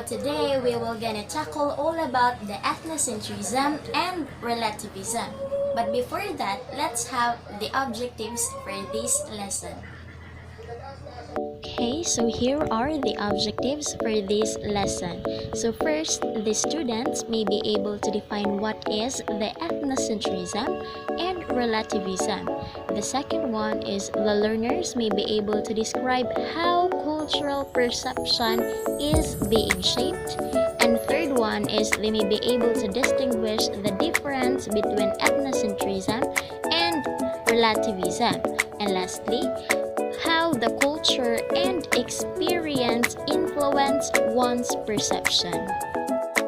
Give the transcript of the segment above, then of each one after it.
today we will gonna tackle all about the ethnocentrism and relativism. But before that, let's have the objectives for this lesson. Okay, so here are the objectives for this lesson. So first, the students may be able to define what is the ethnocentrism and relativism. The second one is the learners may be able to describe how cultural perception is being shaped. And third one is they may be able to distinguish the difference between ethnocentrism and relativism. And lastly, how the culture and experience influence one's perception.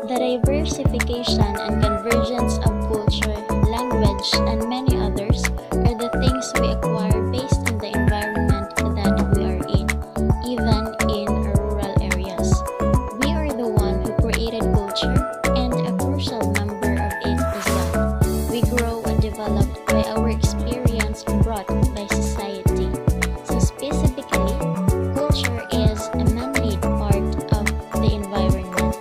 The diversification and convergence of culture, language, and many others are the things we acquire based on the environment that we are in, even in rural areas. We are the one who created culture, and a crucial member of it is that we grow and develop by our experience brought by society. Specifically, culture is a man-made part of the environment.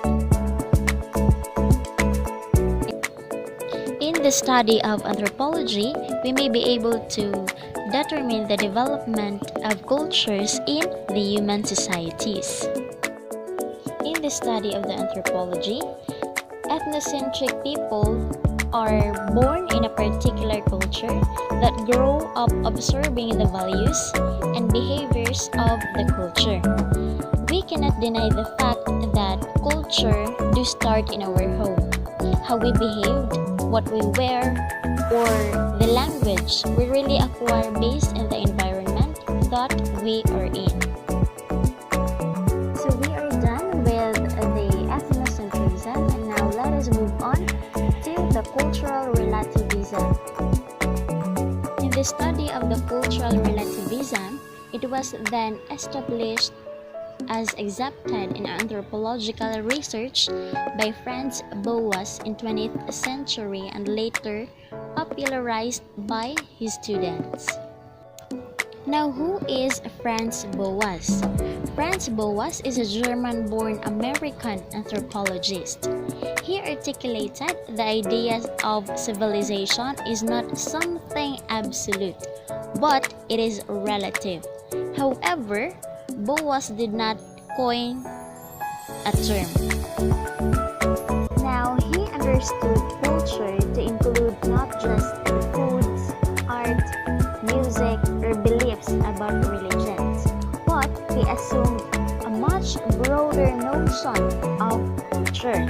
In the study of anthropology, we may be able to determine the development of cultures in the human societies. In the study of the anthropology, ethnocentric people are born in a particular culture that grow up observing the values and behaviors of the culture. We cannot deny the fact that culture do start in our home. How we behaved, what we wear, or the language we really acquire based on the environment that we are in. So we are done with the ethnocentrism, and now let us move on to the cultural relativism. In the study of the cultural relativism, it was then established as accepted in anthropological research by Franz Boas in 20th century and later popularized by his students. Now, who is Franz Boas? Franz Boas is a German-born American anthropologist. He articulated the idea of civilization is not something absolute, but it is relative. However, Boas did not coin a term. Now, he understood culture to include not just the foods, art, music, or beliefs about religions, but he assumed a much broader notion of culture.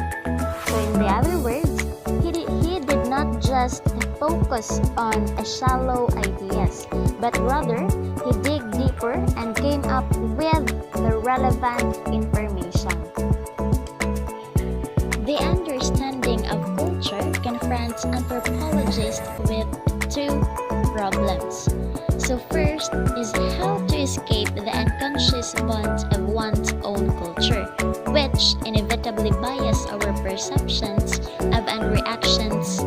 So in the other words, he did not just focus on a shallow ideas, but rather he dig deeper and came up with the relevant information. The understanding of culture confronts anthropologists with two problems. So first is how to escape the unconscious bonds of one's own culture, which inevitably bias our perceptions of and reactions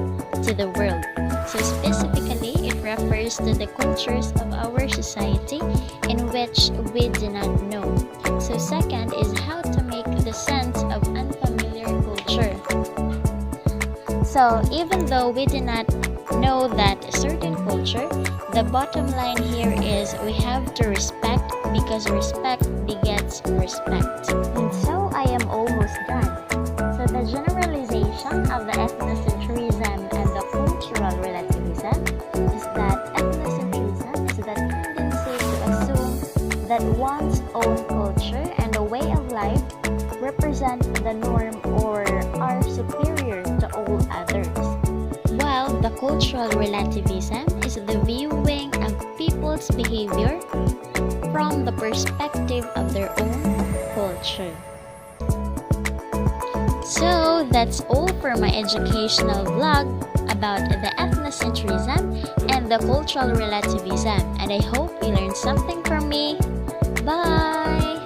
to the world. So specifically, it refers to the cultures of our society in which we do not know. So second is how to make the sense of unfamiliar culture. So even though we do not know that a certain culture, the bottom line here is we have to respect because respect begets respect. And so I am almost done. So the generalization of the ethnocentrism and the cultural relativism is that ethnocentrism is the tendency to assume that one's own culture and the way of life represent the norm or are superior to all others, while the cultural relativism is the viewing of people's behavior from the perspective of their own culture. So that's all for my educational vlog about the ethnocentrism and the cultural relativism, and I hope you learned something from me. Bye!